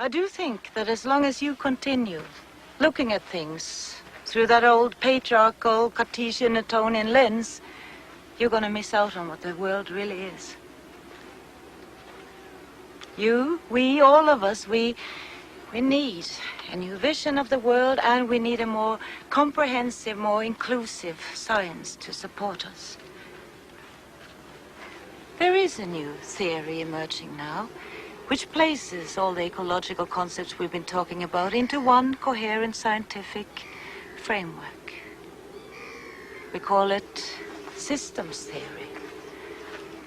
I do think that as long as you continue looking at things through that old patriarchal Cartesian Newtonian lens, you're going to miss out on what the world really is. You, we, all of us, we need a new vision of the world, and we need a more comprehensive, more inclusive science to support us. There is a new theory emerging now, which places all the ecological concepts we've been talking about into one coherent scientific framework. We call it systems theory,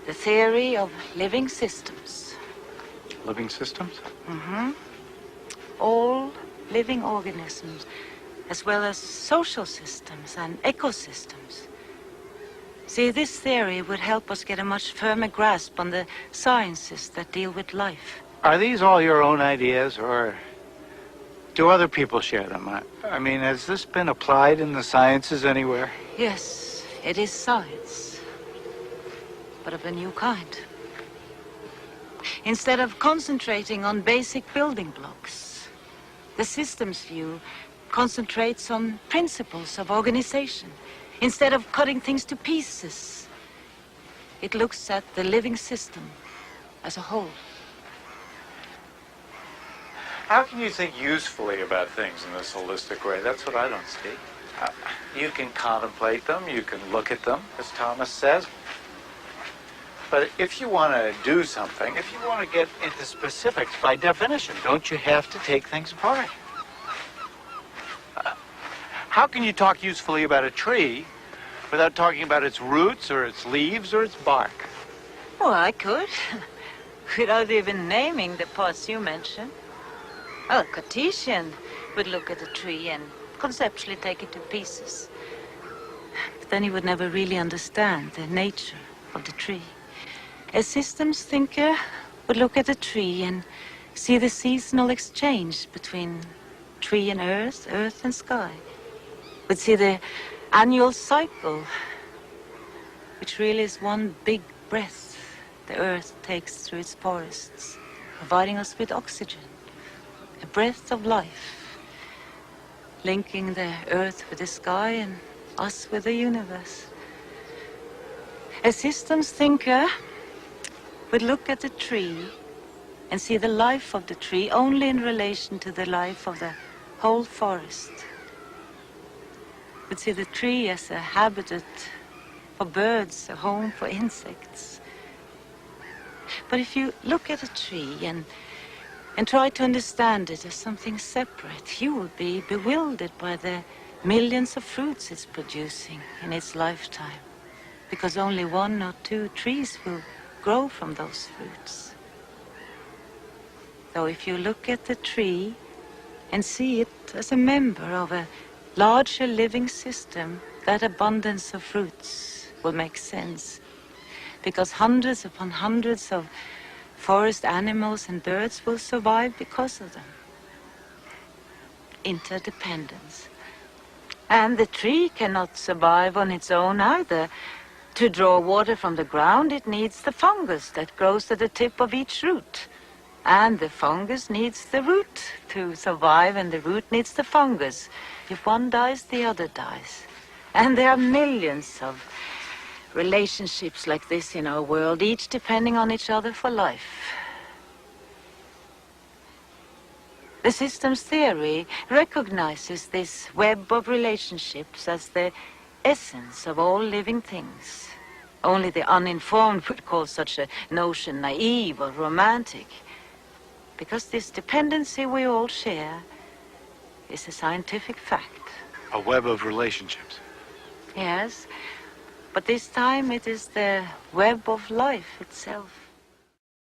the theory of living systems. Living systems? Mm-hmm. All living organisms, as well as social systems and ecosystems. See, this theory would help us get a much firmer grasp on the sciences that deal with life. Are these all your own ideas, or do other people share them? I mean, has this been applied in the sciences anywhere? Yes, it is science, but of a new kind. Instead of concentrating on basic building blocks, the systems view concentrates on principles of organization. Instead of cutting things to pieces, it looks at the living system as a whole. How can you think usefully about things in this holistic way? That's what I don't see. You can contemplate them, you can look at them, as Thomas says. But if you want to do something, if you want to get into specifics, by definition, don't you have to take things apart? How can you talk usefully about a tree without talking about its roots or its leaves or its bark? Well, I could, without even naming the parts you mentioned. Well, a Cartesian would look at a tree and conceptually take it to pieces. But then he would never really understand the nature of the tree. A systems thinker would look at a tree and see the seasonal exchange between tree and earth, earth and sky. Would see the annual cycle, which really is one big breath the earth takes through its forests, providing us with oxygen, a breath of life, linking the earth with the sky and us with the universe. A systems thinker would look at the tree and see the life of the tree only in relation to the life of the whole forest. Would see the tree as a habitat for birds, a home for insects. But if you look at a tree and try to understand it as something separate, you will be bewildered by the millions of fruits it's producing in its lifetime, because only 1 or 2 trees will grow from those fruits. So if you look at the tree and see it as a member of a larger living system, that abundance of fruits will make sense, because hundreds upon hundreds of forest animals and birds will survive because of them. Interdependence. And the tree cannot survive on its own either. To draw water from the ground, it needs the fungus that grows at the tip of each root. And the fungus needs the root to survive, and the root needs the fungus. If one dies, the other dies. And there are millions of relationships like this in our world, each depending on each other for life. The systems theory recognizes this web of relationships as the essence of all living things. Only the uninformed would call such a notion naive or romantic, because this dependency we all share is a scientific fact. A web of relationships. Yes, but this time it is the web of life itself.